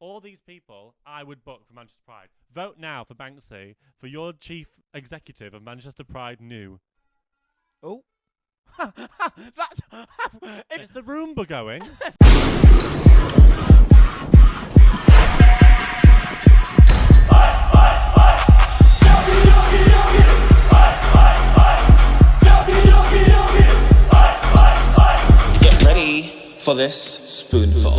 all these people I would book for Manchester Pride. Vote now for Banksy for your chief executive of Manchester Pride New. Oh. That's It's the Roomba going. Get ready for this spoonful.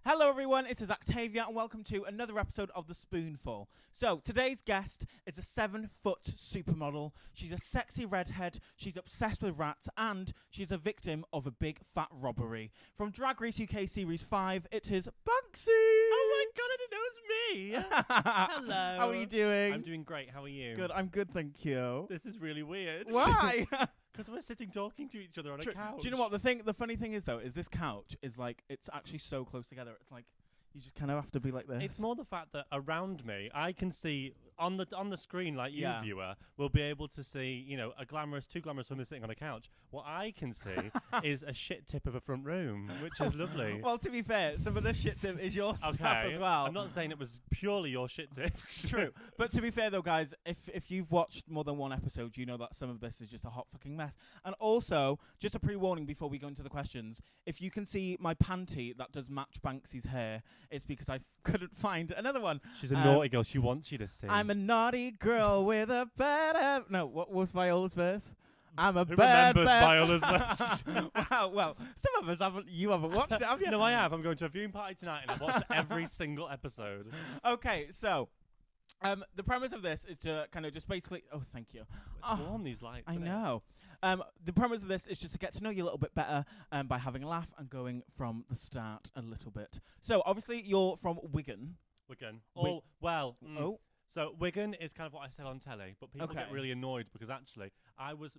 Hello everyone, it is Actavia and welcome to another episode of The Spoonful. So, today's guest is a 7-foot supermodel. She's a sexy redhead, she's obsessed with rats, and she's a victim of a big fat robbery. From Drace Race UK5, it is Banksy! Oh my god, I didn't know it was me! Hello. How are you doing? I'm doing great, how are you? Good, I'm good, thank you. This is really weird. Why? Because we're sitting talking to each other on a couch. Do you know what the funny thing is though, is this couch is like, it's actually so close together, it's like, you just kind of have to be like this. It's more the fact that around me, I can see on the screen, like you, Yeah. viewer, will be able to see, you know, two glamorous women sitting on a couch. What I can see is a shit tip of a front room, which is lovely. Well, to be fair, some of this shit tip is your stuff Okay, as well. I'm not saying it was purely your shit tip. True. But to be fair though, guys, if you've watched more than one episode, you know that some of this is just a hot fucking mess. And also, just a pre-warning before we go into the questions, if you can see my panty that does match Banksy's hair, it's because I couldn't find another one. She's a naughty girl. She wants you to see. I'm a naughty girl with a bad... No, what was Viola's verse? I'm a Who bad, remembers bad... Viola's verse? Wow, well, some of us haven't... You haven't watched it, have you? No, I have. I'm going to a viewing party tonight and I've watched every single episode. Okay, so... the premise of this is to kind of just basically... Oh, thank you. It's warm, these lights. I isn't it? know. The premise of this is just to get to know you a little bit better by having a laugh and going from the start a little bit. So, obviously, you're from Wigan. Wigan. Wi- Oh. So Wigan is kind of what I said on telly, but people get Okay. really annoyed because actually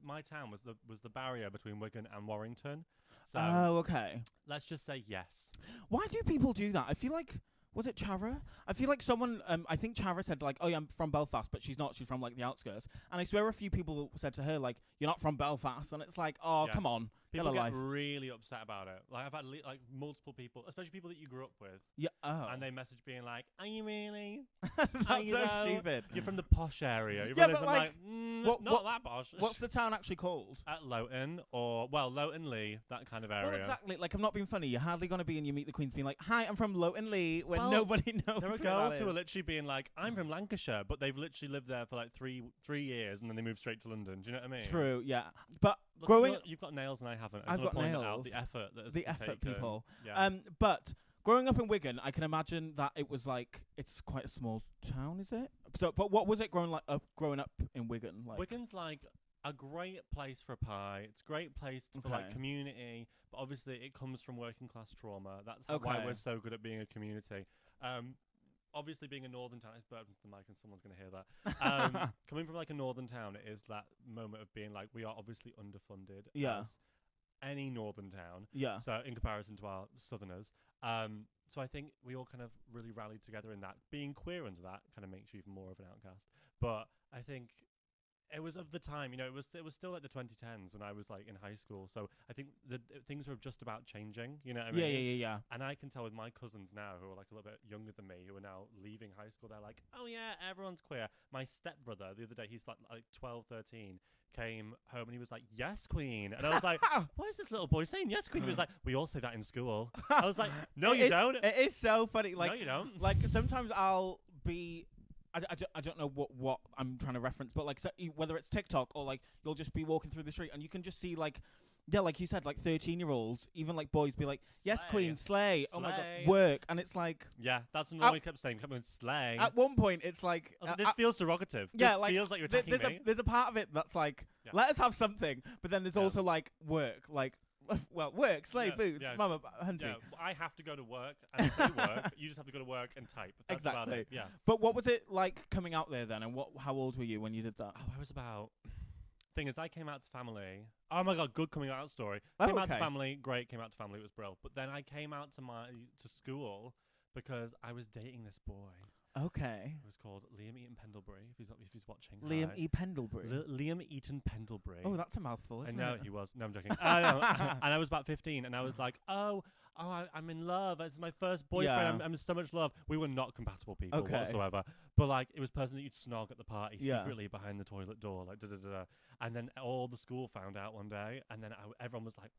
my town was the barrier between Wigan and Warrington. So Okay. let's just say yes. Why do people do that? I feel like... Was it Chara? I feel like someone... I think Chara said, like, oh, yeah, I'm from Belfast, but she's not. She's from, like, the outskirts. And I swear a few people said to her, like, you're not from Belfast. And it's like, oh, Yeah. come on. People Get a get life. really upset about it. Like I've had like multiple people, especially people that you grew up with, Yeah. Oh. and they message being like, "Are you really? That's you so know, stupid. You're from the posh area." You're Yeah, really but, from like, not what- that posh. What's the town actually called? At Loughton Loughton Lee, that kind of area. Well, exactly. Like, I'm not being funny. You're hardly going to be in your Meet the Queens being like, hi, I'm from Loughton Lee, when Well, nobody knows There are where girls that who are is. literally being like, "I'm from Lancashire," but they've literally lived there for like three years, and then they move straight to London. Do you know what I mean? True, yeah. But Look, growing... you've got nails and I haven't. I I've just got wanna point that out, nails. the effort that has The been effort, taken. people. Yeah. But growing up in Wigan, I can imagine that it was like... It's quite a small town, is it? So, but what was it growing up in Wigan? Like? Wigan's like a great place for a pie. It's a great place for like Okay. community, but obviously it comes from working class trauma. That's why Okay. we're so good at being a community. Obviously being a northern town, it's burped into the mic and someone's going to hear that. Coming from like a northern town, it is that moment of being like, we are obviously underfunded Yeah. as any northern town. Yeah. So in comparison to our southerners. So I think we all kind of really rallied together in that. Being queer under that kind of makes you even more of an outcast. But I think it was of the time, you know, it was still like the 2010s when I was like in high school. So I think things were just about changing, you know what I mean? Yeah. And I can tell with my cousins now who are like a little bit younger than me, who are now leaving high school, they're like, oh yeah, everyone's queer. My stepbrother, the other day, he's like 12, 13, came home and he was like, yes, queen. And I was like, what is this little boy saying yes, queen? He was like, we all say that in school. I was like, no, you don't. It is so funny. Like, no, you don't. Like, sometimes I'll be... I don't know what I'm trying to reference, but like whether it's TikTok or like you'll just be walking through the street and you can just see like, yeah, like you said, like 13-year-olds, even like boys be like, yes, Slay. queen, slay. Oh my god, Slay. work. And it's like, Yeah, that's what I kept saying. Come on, slay. at one point it's like, I was like, this feels derogative. yeah, this like feels like you're attacking me. there's a part of it that's like, Yeah. let us have something, but then there's Yeah. also like work, like, well, work, slay, Yeah, boots, yeah. mama, hunting. Yeah, I have to go to work and say work. You just have to go to work and type. That's about Exactly. it. Yeah. But what was it like coming out there then, and how old were you when you did that? Oh, I was about. Thing is, I came out to family. Oh my god, good coming out story. Oh, Came out to okay. family, great. Came out to family, it was brilliant. But then I came out to school because I was dating this boy. Okay. It was called Liam Eaton Pendlebury. If he's watching. Liam Hi. E. Pendlebury. Liam Eaton Pendlebury. Oh, that's a mouthful, I isn't know it? he was. No, I'm joking. And I was about 15, and I was like, I'm in love. It's my first boyfriend. Yeah. I'm in so much love. We were not compatible people Okay. whatsoever. But like, it was person that you'd snog at the party Yeah. secretly behind the toilet door, like da da da. And then all the school found out one day, and then everyone was like,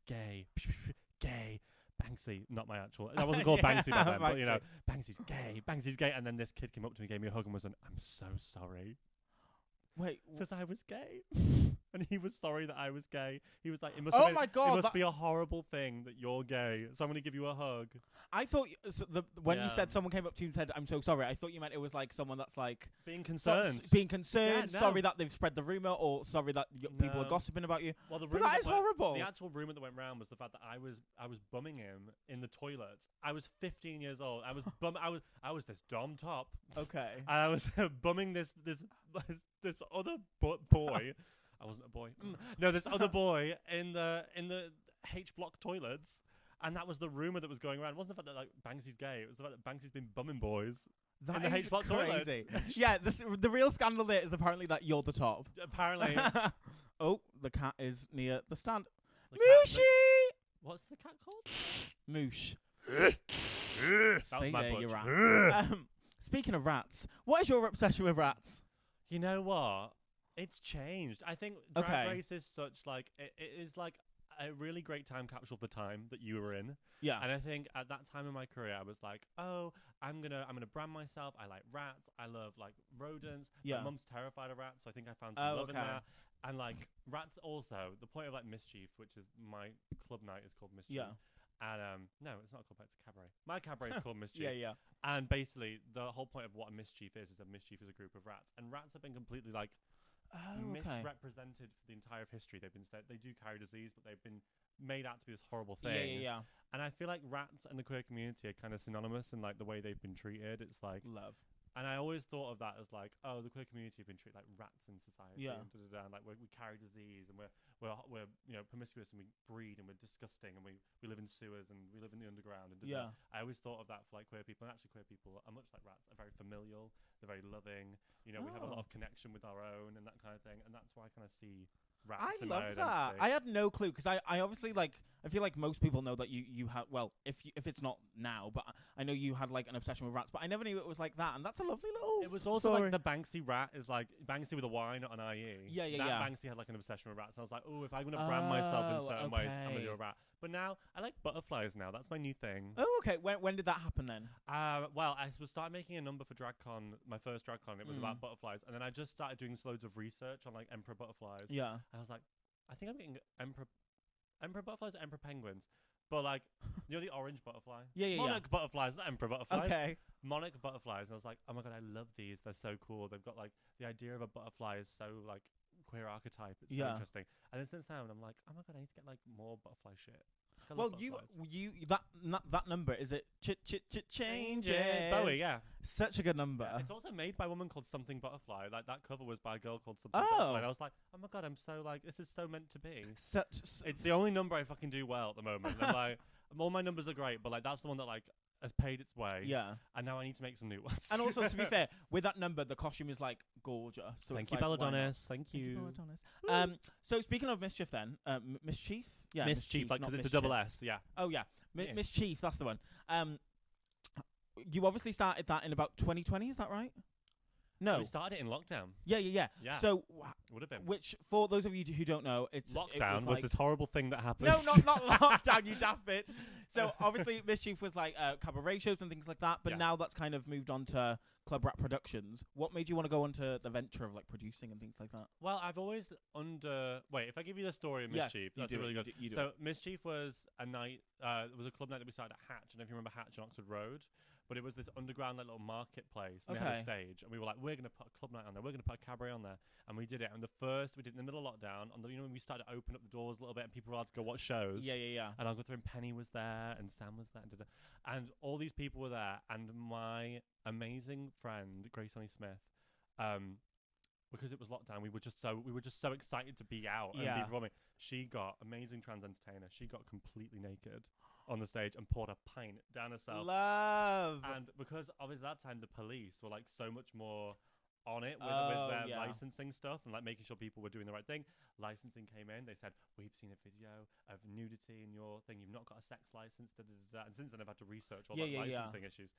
gay, gay. Banksy, not my actual. I wasn't called Banksy back then, but you know, Banksy's gay. And then this kid came up to me, gave me a hug, and was like, "I'm so sorry." Wait, Because I was gay. And he was sorry that I was gay. He was like, it my God, must be a horrible thing that you're gay. So I'm going to give you a hug. I thought when you Yeah. said someone came up to you and said, "I'm so sorry," I thought you meant it was like someone that's like Being concerned. being concerned, Yeah, no. sorry that they've spread the rumor, or sorry that people are No. gossiping about you. Well, the But rumor that is horrible. The actual rumor that went round was the fact that I was bumming him in the toilet. I was 15 years old. I was I was this dom top. Okay. And I was bumming this other boy. I wasn't a boy. No, this other boy in the H block toilets, and that was the rumor that was going around. It wasn't the fact that like Banksy's gay. It was the fact that Banksy's been bumming boys in the H block toilets. crazy. Yeah, the real scandal there is apparently that you're the top. Apparently, Oh, the cat is near the stand. the cat- Mooshy! what's the cat called? Moosh. That Stay was my there, you butch. rat. Speaking of rats, what is your obsession with rats? You know what? It's changed. I think Drag Okay. Race is such like it is like a really great time capsule of the time that you were in. Yeah. And I think at that time in my career, I was like, oh, I'm gonna brand myself. I like rats. I love like rodents. Yeah. My mum's terrified of rats, so I think I found some Oh, love in okay. that. And like rats also, the point of like Mischief, which is my club night, is called Mischief. Yeah. And no, it's not a club, it's a cabaret. My cabaret is called Mischief. Yeah. And basically, the whole point of what a mischief is a mischief is a group of rats. And rats have been completely like Oh, okay. misrepresented for the entire of history. They've been said they do carry disease, but they've been made out to be this horrible thing. Yeah. And I feel like rats and the queer community are kind of synonymous in like the way they've been treated. It's like, Love. and I always thought of that as like, oh, the queer community have been treated like rats in society. Yeah. And da-da-da, and like we carry disease, and we're you know promiscuous, and we breed, and we're disgusting, and we live in sewers, and we live in the underground. And da-da-da. Yeah. I always thought of that for like queer people, and actually queer people are much like rats. Are very familial. They're very loving. You know, we have a lot Oh. of connection with our own and that kind of thing. And that's why I kind of see rats. I in love my that. identity. I had no clue because I obviously like I feel like most people know that you have if it's not now, but I know you had like an obsession with rats, but I never knew it was like that, and that's a lovely little. It was also story. like the Banksy rat is like Banksy with a Y, not an IE. Yeah, that yeah. Banksy had like an obsession with rats. And I was like, oh, if I'm gonna brand myself in Oh, certain ways, I'm gonna okay. do a rat. But now I like butterflies. Now that's my new thing. Oh, okay. When did that happen then? Well, I was started making a number for DragCon, my first DragCon. It was about Mm. butterflies, and then I just started doing loads of research on like emperor butterflies. Yeah. And I was like, I think I'm getting emperor butterflies, or emperor penguins. But like, you know the orange butterfly? Yeah. Monarch butterflies, not emperor butterflies. Okay. Monarch butterflies. And I was like, oh my god, I love these. They're so cool. They've got like the idea of a butterfly is so like queer archetype. It's so Yeah. interesting. And then since then, I'm like, oh my god, I need to get like more butterfly shit. I love Well, butterflies. that number is it changes. Bowie, yeah. Such a good number. It's also made by a woman called Something Butterfly. Like that cover was by a girl called Something Oh. Butterfly. And I was like, oh my god, I'm so like, this is so meant to be. It's the only number I fucking do well at the moment. I'm like, all my numbers are great, but like that's the one that like has paid its way. Yeah. And now I need to make some new ones. And also, to be fair, with that number, the costume is like gorgeous. So Thank it's you, like, why not? Belladonnis. Thank you. Belladonnis. So speaking of mischief, then mischief, yeah, Mischief, like not because it's a double mischief. S. Yeah. Oh yeah, Yes. mischief. That's the one. You obviously started that in about 2020. Is that right? No. We started it in lockdown. Yeah. Yeah. So, Would have been. which for those of you who don't know, it Lockdown was like, this horrible thing that happened. No, not lockdown, you daft bitch. So obviously, Mischief was like cabaret shows and things like that, but Yeah. now that's kind of moved on to Club Rap Productions. What made you want to go into the venture of like producing and things like that? Well, I've always wait. If I give you the story of Yeah, Mischief, you that's do really it, good. you do So Mischief was a night. It was a club night that we started at Hatch. I don't know if you remember Hatch on Oxford Road. But it was this underground like, little marketplace. And they had a Okay. stage, and we were like, we're gonna put a club night on there. We're gonna put a cabaret on there, and we did it. And the first we did in the middle of lockdown. On the when we started to open up the doors a little bit, and people were allowed to go watch shows. Yeah. And I'll go through, and Penny was there, and Sam was there, and all these people were there. And my amazing friend Grace Smith, because it was lockdown, we were just so excited to be out and be Yeah. performing. She got amazing trans entertainer. She got completely naked. on the stage and poured a pint down herself. Love. And because obviously at that time the police were like so much more on it with their licensing stuff and like making sure people were doing the right thing. Licensing came in, they said, we've seen a video of nudity in your thing, you've not got a sex license, da, da, da, da. And since then I've had to research all the licensing issues.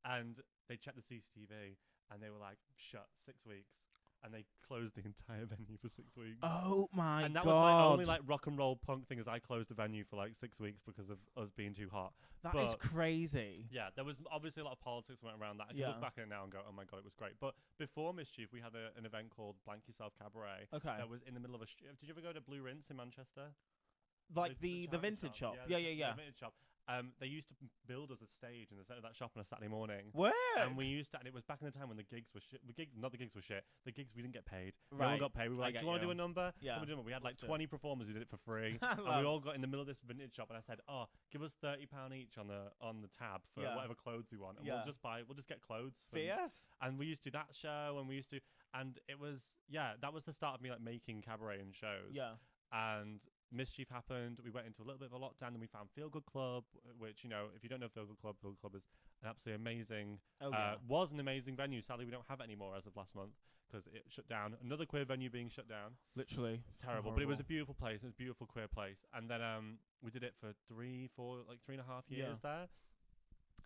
And they checked the CCTV and they were like, shut 6 weeks. And they closed the entire venue for 6 weeks. Oh my god! And that was my only like rock and roll punk thing. Is I closed the venue for like 6 weeks because of us being too hot. That is crazy. Yeah, there was obviously a lot of politics went around that. I can look back at it now and go, oh my god, it was great. But before Mischief, we had an event called Blank Yourself Cabaret. Okay. That was in the middle of a. Did you ever go to Blue Rinse in Manchester? Like the vintage shop. Yeah. The vintage shop. They used to build us a stage in the centre of that shop on a Saturday morning. Where? And we used to, and it was back in the time when the gigs were shit. Not the gigs were shit. The gigs we didn't get paid. Right. No one got paid. We were like, do you want to do a number? Yeah. We had like 20 performers who did it for free. And we all got in the middle of this vintage shop, and I said, oh, give us £30 each on the tab for whatever clothes we want, and we'll just get clothes. Fierce. And we used to do that show, and it was that was the start of me like making cabaret and shows. Yeah. And Mischief happened. We went into a little bit of a lockdown, and we found Feel Good Club, which, you know, if you don't know Feel Good Club is an absolutely amazing, was an amazing venue. Sadly, we don't have it anymore as of last month because it shut down. Another queer venue being shut down. Literally. Terrible. But it was a beautiful place. It was a beautiful queer place. And then we did it for 3.5 years there.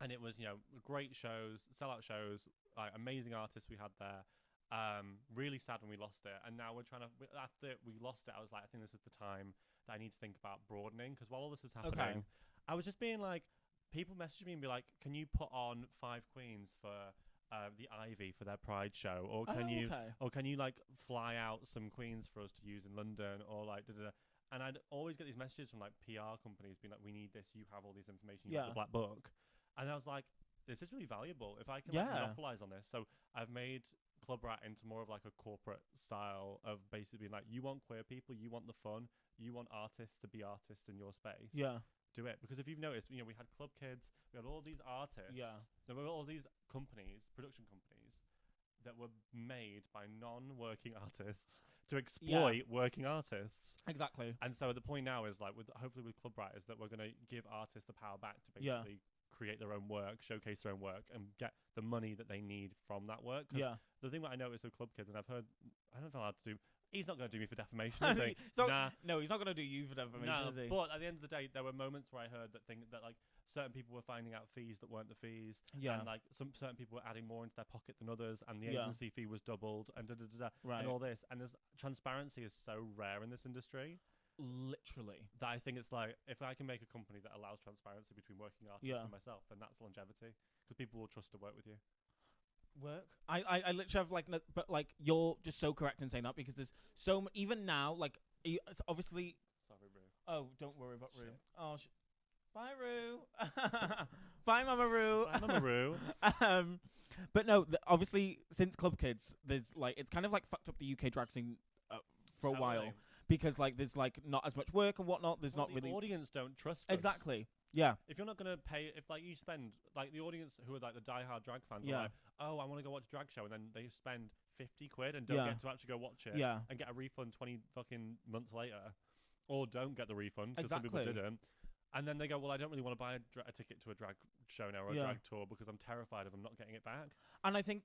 And it was, you know, great shows, sellout shows, like amazing artists we had there. Really sad when we lost it, and now after we lost it, I was like, I think this is the time that I need to think about broadening, because while all this was happening, I was just being like, people messaged me and be like, can you put on 5 queens for the Ivy for their Pride show, or can you like fly out some queens for us to use in London, or like da-da-da. And I'd always get these messages from like PR companies being like, we need this, you have all this information, you have the black book. And I was like, this is really valuable if I can like, monopolize on this. So I've made Club Rat into more of like a corporate style of basically being like, you want queer people, you want the fun, you want artists to be artists in your space. Yeah. Do it. Because if you've noticed, you know, we had Club Kids, we had all these artists. Yeah. There were all these companies, production companies, that were made by non-working artists to exploit working artists. Exactly. And so the point now is like, hopefully with Club Rat, is that we're going to give artists the power back to basically create their own work, showcase their own work, and get the money that they need from that work. The thing that I noticed with Club Kids, and I've heard, I don't know if I'm allowed to do, he's not going to do me for defamation, is he? No, he's not going to do you for defamation, is he? But at the end of the day, there were moments where I heard that like certain people were finding out fees that weren't the fees, and like certain people were adding more into their pocket than others, and the agency fee was doubled, and and all this, and transparency is so rare in this industry. Literally. That I think it's like, if I can make a company that allows transparency between working artists and myself, then that's longevity, because people will trust to work with you. I literally have like, but like, you're just so correct in saying that, because there's so even now, like, it's obviously. Sorry, Rue. Oh, don't worry about Rue. Oh, bye, Rue. Bye, Mama Rue. Bye, Mama Rue. But no, obviously since Club Kids, there's like, it's kind of like fucked up the UK drag scene for a while. Because like there's like not as much work and whatnot. There's not really. The audience don't trust us. Exactly. Yeah. If you're not gonna pay, if like you spend, like the audience who are like the diehard drag fans are like, oh, I want to go watch a drag show, and then they spend 50 quid and don't get to actually go watch it. Yeah. And get a refund 20 fucking months later, or don't get the refund because some people didn't. And then they go, well, I don't really want to buy a ticket to a drag show now or a drag tour because I'm terrified of them not getting it back. And I think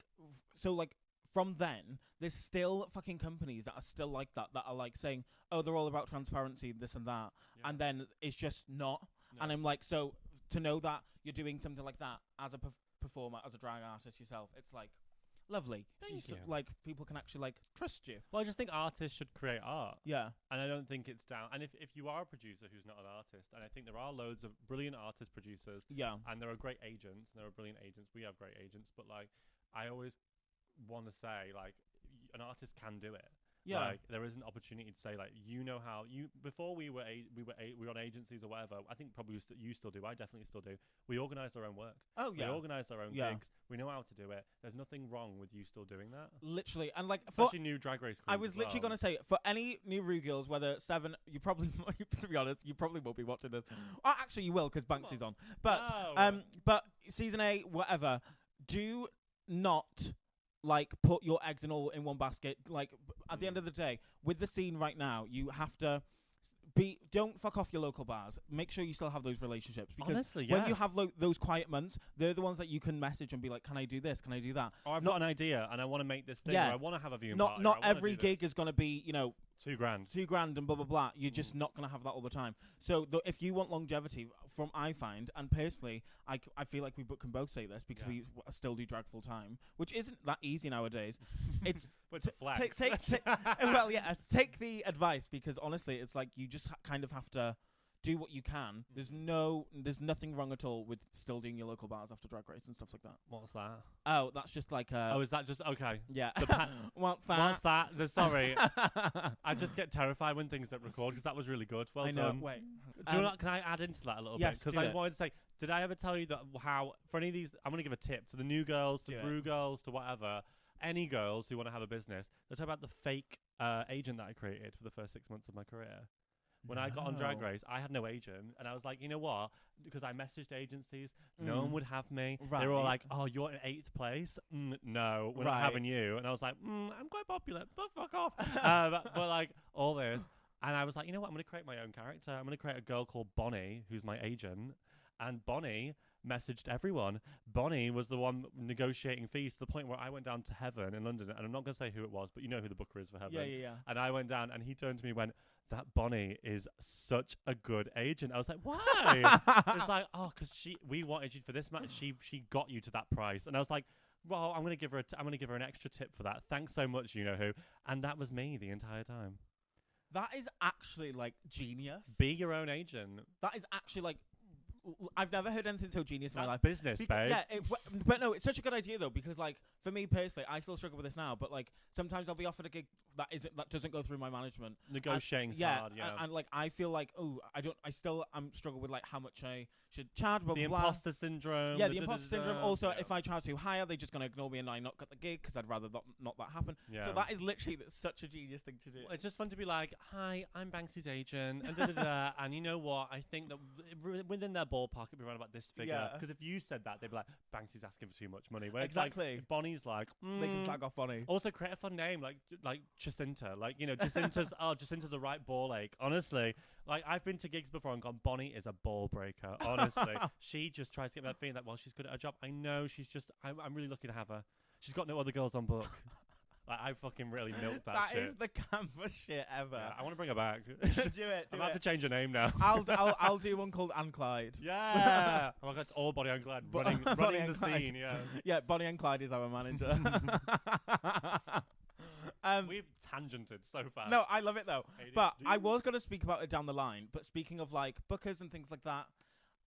so. Like. From then, there's still fucking companies that are still like that are like saying, oh, they're all about transparency, this and that. Yeah. And then it's just not. No. And I'm like, so to know that you're doing something like that as a performer, as a drag artist yourself, it's like, lovely. Thank you. Like, people can actually like trust you. Well, I just think artists should create art. Yeah. And I don't think it's down. And if you are a producer who's not an artist, and I think there are loads of brilliant artist producers. Yeah. And there are great agents, and there are brilliant agents. We have great agents. But like, I always want to say, like, an artist can do it. Yeah. Like, there is an opportunity to say, like, you know how you before we were on agencies or whatever. I think probably you still do. I definitely still do. We organise our own work. Oh yeah. We organise our own gigs. We know how to do it. There's nothing wrong with you still doing that. Literally, and like especially new Drag Race queens. I was literally gonna say, for any new Rue girls, whether Seven, you probably to be honest, you probably won't be watching this. Actually, you will, because Banksy's on. But but season 8, whatever. Do not. Like, put your eggs in one basket. Like, at the end of the day, with the scene right now, you have to don't fuck off your local bars. Make sure you still have those relationships, because Honestly, when you have those quiet months, they're the ones that you can message and be like, "Can I do this? Can I do that?" Or I've got an idea and I want to make this thing. Yeah. Or I want to have a viewing Not party. not every gig is gonna be $2,000. $2,000 and blah blah blah. You're just not gonna have that all the time. So if you want longevity, from I find, and personally, I feel like we can both say this because we still do drag full time, which isn't that easy nowadays. It's But it's a flex. well, yeah, take the advice, because honestly, it's like you just kind of have to do what you can. There's nothing wrong at all with still doing your local bars after Drag Race and stuff like that. What's that? Oh, that's just like Is that just okay? yeah. What's that? Sorry, I just get terrified when things don't record, because that was really good. Well I know. done. Wait. Do you know what, can I add into that a little Yes, bit? Because do I it. wanted to say, did I ever tell you that how for any of these, I'm going to give a tip to the new girls, to Do it. brew girls, to whatever, any girls who want to have a business. Let's talk about the fake agent that I created for the first 6 months of my career. When I got on Drag No. Race, I had no agent, and I was like, you know what? Because I messaged agencies, no one would have me. They were all Right. like, oh, you're in 8th place? No, we're not Right. having you. And I was like, I'm quite popular, but fuck off. but like, all this. And I was like, you know what? I'm going to create my own character. I'm going to create a girl called Bonnie, who's my agent. And Bonnie messaged everyone. Bonnie was the one negotiating fees, to the point where I went down to Heaven in London, and I'm not going to say who it was, but you know who the booker is for Heaven. Yeah. And I went down, and he turned to me and went, that Bonnie is such a good agent. I was like, why? It's like, oh, because we wanted you for this match. She got you to that price. And I was like, well, I'm going to give her an extra tip for that. Thanks so much, you know who. And that was me the entire time. That is actually like genius. Be your own agent. That is actually like, I've never heard anything so genius in my That's life. business, babe. Yeah, but no, it's such a good idea though, because like for me personally, I still struggle with this now. But like sometimes I'll be offered a gig that doesn't go through my management. Negotiating's Yeah, hard, yeah. and like I feel like I'm struggle with like how much I should charge. Blah, The blah, blah. imposter syndrome. Yeah, the imposter syndrome. Also, yeah. if I charge too high, they're just gonna ignore me and I not get the gig because I'd rather not that happen. Yeah. So that is literally such a genius thing to do. Well, it's just fun to be like, hi, I'm Banksy's agent, and da-da-da, and you know what? I think that within their ballpark, it'd be around about this figure. Yeah. Because if you said that, they'd be like, Banksy's asking for too much money. Where Exactly. It's like, Bonnie's like, They can slag off Bonnie. Also, create a fun name like Jacinta. Like, you know, Jacinta's a right ball ache. Honestly, like I've been to gigs before and gone, Bonnie is a ball breaker. Honestly, she just tries to get that feeling that she's good at her job. I know she's just. I'm really lucky to have her. She's got no other girls on book. Like I fucking really milked that shit. That is the campus shit ever. Yeah, I want to bring her back. do it. I'm about to change her name now. I'll do one called Anne Clyde. Yeah. Oh my God, it's all Bonnie and Clyde running Bonnie the and Clyde. scene. Yeah. Yeah, Bonnie and Clyde is our manager. We've tangented so fast. No, I love it though. But ADHD. I was going to speak about it down the line. But speaking of like bookers and things like that,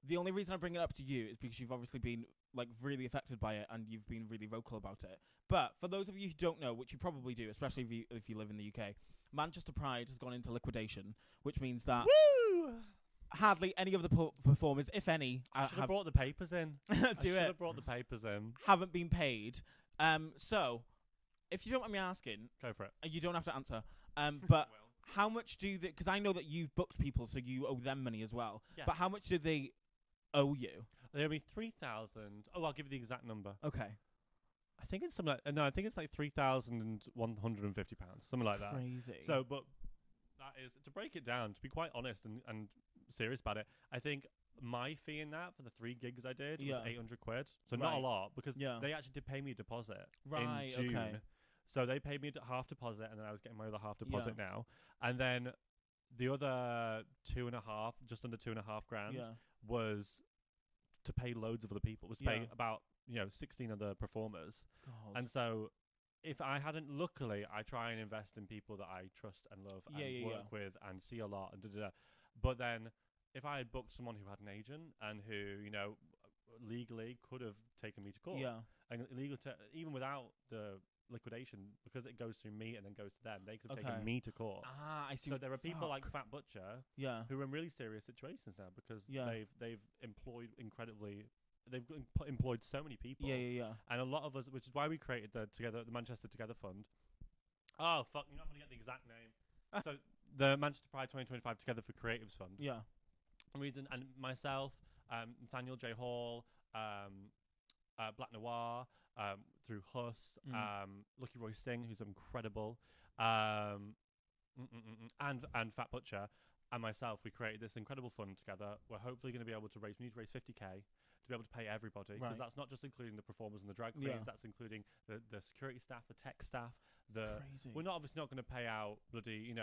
the only reason I bring it up to you is because you've obviously been like really affected by it and you've been really vocal about it. But for those of you who don't know, which you probably do, especially if you live in the UK, Manchester Pride has gone into liquidation, which means that Woo! hardly any of the performers, if any, I should have brought the papers in. do it, have brought the papers in. haven't been paid. So, if you don't mind me asking, Go for it. you don't have to answer. But how much do they? Because I know that you've booked people, so you owe them money as well. Yeah. But how much do they owe you? There'll be 3,000. Oh, I'll give you the exact number. Okay. I think it's something like, no, I think it's like £3,150, something like that. Crazy. So, but that is, to break it down, to be quite honest and serious about it, I think my fee in that for the 3 gigs I did was £800. So not a Right. lot, because Yeah. they actually did pay me a deposit Right, in June. okay. So they paid me half deposit, and then I was getting my other half deposit now. And then the other 2.5, just under 2.5 grand, Yeah. was to pay loads of other people. Was to pay Yeah. about 16 other performers. God. And so, if I hadn't, luckily, I try and invest in people that I trust and love and work with and see a lot and da-da-da. But then, if I had booked someone who had an agent and who, legally could have taken me to court, Yeah. and even without the liquidation, because it goes through me and then goes to them, they could have taken me to court. I see. So there are people like Fuck. Fat Butcher Yeah. who are in really serious situations now because Yeah. they've employed employed so many people. Yeah. And a lot of us, which is why we created the Manchester Together Fund. Oh fuck! You're not going to get the exact name. So the Manchester Pride 2025 Together for Creatives Fund. Yeah. And myself, Nathaniel J. Hall, Black Noir, through Huss, Lucky Roy Singh, who's incredible, and Fat Butcher. and myself, we created this incredible fund together. We're hopefully going to be able to raise. We need to raise 50k to be able to pay everybody, because Right. that's not just including the performers and the drag queens. That's including the security staff, the tech staff. Crazy. We're obviously not going to pay out bloody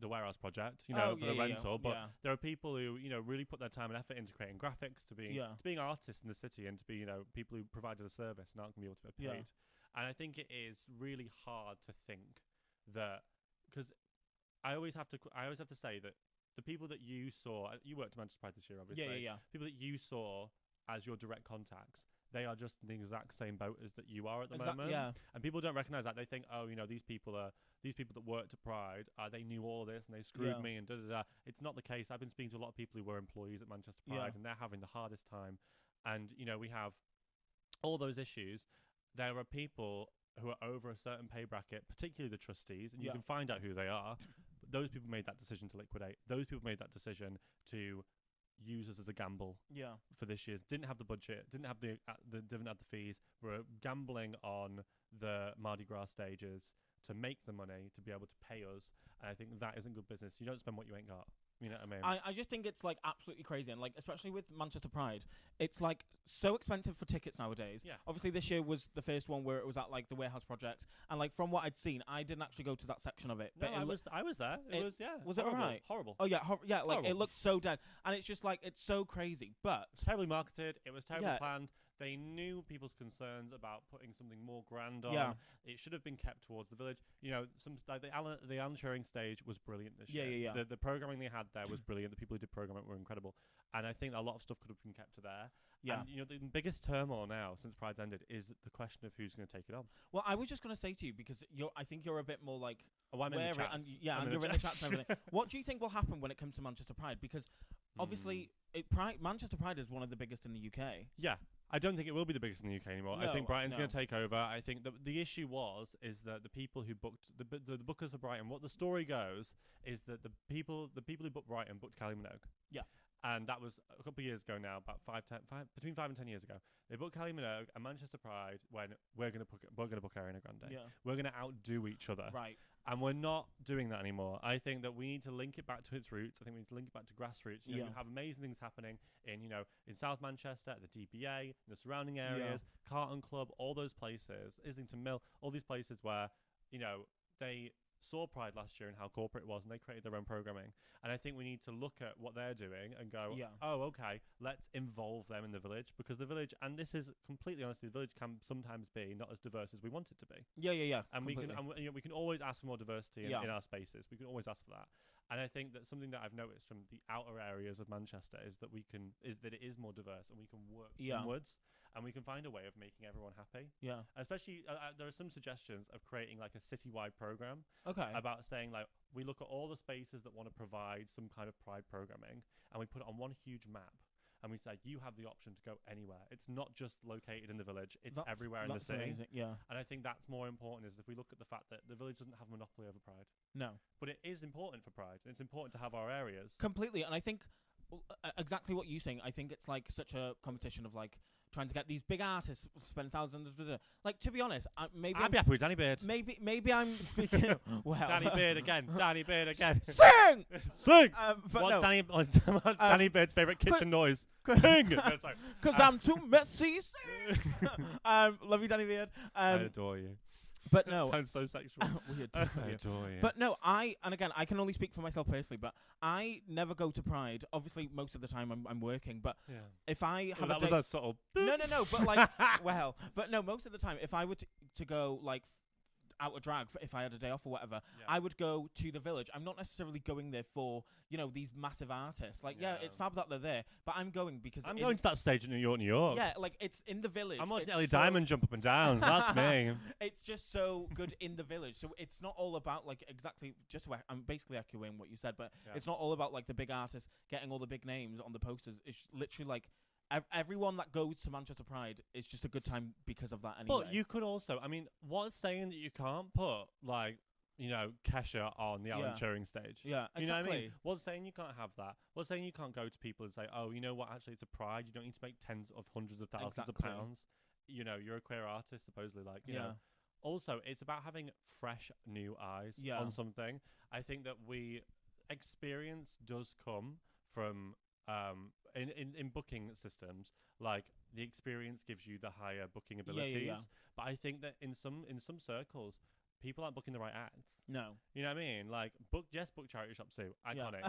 the warehouse project, for the rental, but there are people who really put their time and effort into creating graphics, to being artists in the city, and to be people who provided a service and aren't going to be able to get paid. And I think it is really hard to think that, because I always have to say that the people that you saw, you worked at Manchester Pride this year, obviously. People that you saw as your direct contacts, they are just in the exact same boat as that you are at the moment. And people don't recognise that. They think, these people that worked at Pride, they knew all this and they screwed me and da-da-da. It's not the case. I've been speaking to a lot of people who were employees at Manchester Pride, and they're having the hardest time. And, we have all those issues. There are people who are over a certain pay bracket, particularly the trustees, and you can find out who they are. But those people made that decision to liquidate. Those people made that decision to use us as a gamble for this year. Didn't have the budget, didn't have the fees. We're gambling on the Mardi Gras stages to make the money to be able to pay us, and I think that isn't good business. You don't spend what you ain't got. You know what I mean? I just think it's like absolutely crazy, and like especially with Manchester Pride, it's like so expensive for tickets nowadays. Obviously this year was the first one where it was at like the warehouse project, and like from what I'd seen, I didn't actually go to that section of it. No, I was there. Was it alright? Horrible. Oh yeah, like horrible. It looked so dead, and it's just like it's so crazy. But terribly marketed. It was terribly planned. They knew people's concerns about putting something more grand on. It should have been kept towards the village. The Alan Turing stage was brilliant this year. The programming they had there was brilliant. The people who did program it were incredible. And I think a lot of stuff could have been kept to there. And the biggest turmoil now since Pride's ended is the question of who's going to take it on. Well, I was just going to say to you, because I think you're a bit more like I'm in the chats. And you're in the chats and everything. What do you think will happen when it comes to Manchester Pride? Because obviously Manchester Pride is one of the biggest in the UK. Yeah. I don't think it will be the biggest in the UK anymore. I think Brighton's going to take over. I think the issue is that the people who booked the bookers for Brighton, what the story goes is that the people who booked Brighton booked Kylie Minogue. Yeah. And that was a couple of years ago now, between 5 and 10 years ago. They booked Kylie Minogue and Manchester Pride when we're going to book Ariana Grande. Yeah. We're going to outdo each other. Right. And we're not doing that anymore. I think that we need to link it back to its roots. I think we need to link it back to grassroots. You have amazing things happening in South Manchester, the DBA, the surrounding areas, Carlton Club, all those places, Islington Mill, all these places where, they saw Pride last year and how corporate it was, and they created their own programming. And I think we need to look at what they're doing and go, okay, let's involve them in the village, because the village, and this is completely honestly, the village can sometimes be not as diverse as we want it to be. And completely. we can always ask for more diversity in our spaces. We can always ask for that. And I think that something that I've noticed from the outer areas of Manchester is that it is more diverse, and we can work inwards, and we can find a way of making everyone happy. Yeah. Especially, there are some suggestions of creating like a citywide program. Okay. About saying like, we look at all the spaces that want to provide some kind of Pride programming, and we put it on one huge map. And we say, you have the option to go anywhere. It's not just located in the village. It's everywhere in the city. Amazing. Yeah. And I think that's more important, is if we look at the fact that the village doesn't have a monopoly over Pride. No. But it is important for Pride. And it's important to have our areas. Completely. And I think exactly what you're saying. I think it's like such a competition of like trying to get these big artists spend thousands. Like, to be honest, maybe I'd be happy with Danny Beard. Maybe I'm speaking. Well, Danny Beard again. Danny Beard again. Sing. Sing. What's Danny Beard's favourite kitchen noise? King. Because I'm too messy. Love you, Danny Beard. I adore you. But no. Sounds so sexual. Weird. I adore you. But no, and again, I can only speak for myself personally, but I never go to Pride. Obviously, most of the time I'm working, but if I have that was a subtle. No, but like, but no, most of the time, if I were to go like out of drag, if I had a day off or whatever, I would go to the village. I'm not necessarily going there for these massive artists. Like, it's fab that they're there, but I'm going because I'm going to that stage in New York. Yeah, like it's in the village. I'm watching Ellie Diamond jump up and down. That's me. It's just so good in the village. So it's not all about like exactly just. I'm basically echoing what you said, but it's not all about like the big artists getting all the big names on the posters. It's literally like. Everyone that goes to Manchester Pride is just a good time because of that anyway. But you could also, what's saying that you can't put, like, Kesha on the Alan Turing stage? Yeah, exactly. You know what I mean? What's saying you can't have that? What's saying you can't go to people and say, oh, you know what, actually, it's a Pride. You don't need to make tens of hundreds of thousands of pounds. You're a queer artist, supposedly, like, you know. also it's about having fresh new eyes on something. I think that experience does come from in booking systems, like the experience gives you the higher booking abilities. But I think that in some circles, people aren't booking the right acts. No. You know what I mean? Like, book Charity Shop Sue. Iconic.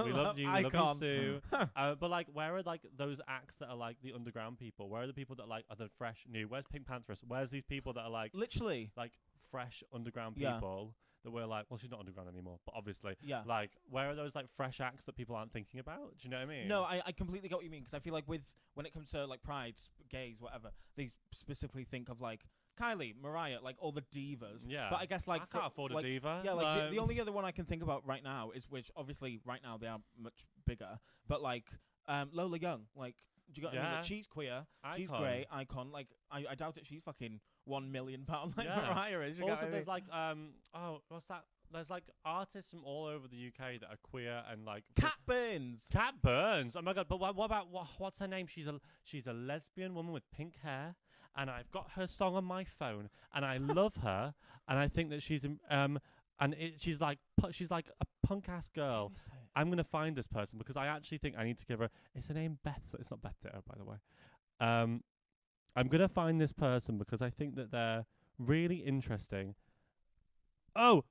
We love you. Icon. Love you, Sue. But, like, where are, like, those acts that are, like, the underground people? Where are the people that, like, are the fresh, new? Where's Pink Pantheress? Where's these people that are, like... Literally. Like, fresh underground people that we're, like... Well, she's not underground anymore, but obviously. Yeah. Like, where are those, like, fresh acts that people aren't thinking about? Do you know what I mean? No, I completely get what you mean, because I feel like when it comes to, like, prides, gays, whatever, they specifically think of, like... Kylie, Mariah, like all the divas. Yeah. But I guess like I can't afford a diva. Yeah, like the only other one I can think about right now is, which obviously right now they are much bigger, but like Lola Young. Like, do you got like, she's queer, she's great, icon. Like I doubt it she's fucking £1 million like Mariah is. Also there's like what's that? There's like artists from all over the UK that are queer and like Cat Burns. Oh my god! But what about what's her name? She's a lesbian woman with pink hair. And I've got her song on my phone, and I love her, and I think that she's she's like a punk ass girl. I'm gonna find this person because I actually think I need to give her. Is her name Beth? So it's not Beth Ditto, by the way. I'm gonna find this person because I think that they're really interesting. Oh,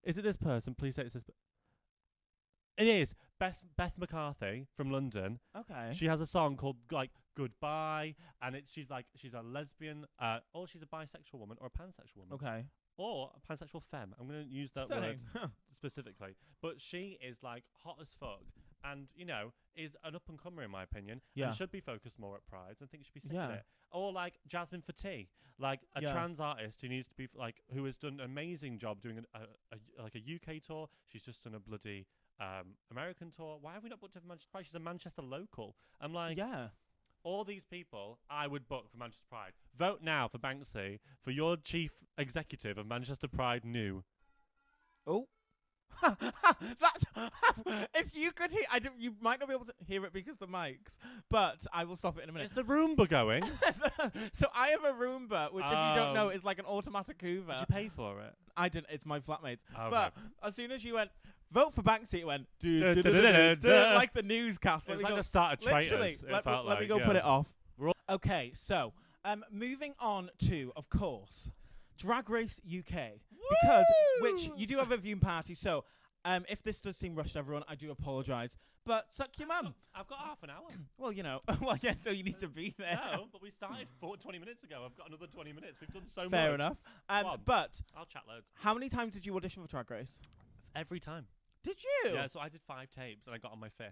is it this person? Please say it's this. It is Beth McCarthy from London. Okay. She has a song called like Goodbye, and she's a lesbian, or she's a bisexual woman, or a pansexual woman. Okay. Or a pansexual femme. I'm going to use that word specifically. But she is like hot as fuck, and is an up and comer in my opinion. Yeah. And should be focused more at prides. I think she should be sick of it. Or like Jasmine Fati, like a trans artist who needs to be like who has done an amazing job doing a UK tour. She's just done a bloody American tour. Why have we not booked her for Manchester Pride? She's a Manchester local. I'm like, all these people I would book for Manchester Pride. Vote now for Banksy for your chief executive of Manchester Pride New. Oh. That's if you could hear, you might not be able to hear it because of the mics, but I will stop it in a minute. Is the Roomba going? So I have a Roomba, which if you don't know is like an automatic Hoover. Did you pay for it? I didn't. It's my flatmate's. Oh, but as soon as you went vote for Banksy, it went like the newscast. It's like the start of Traitors. Let me go put it off. Okay, so moving on to, of course, Drag Race UK. Because, which you do have a viewing party, so if this does seem rushed, everyone, I do apologise. But suck your mum. I've got half an hour. Well, so you need to be there. No, but we started 20 minutes ago. I've got another 20 minutes. We've done so much. Fair enough. But I'll chat loads. How many times did you audition for Drag Race? Every time. Did you? Yeah, so I did 5 tapes, and I got on my 5th.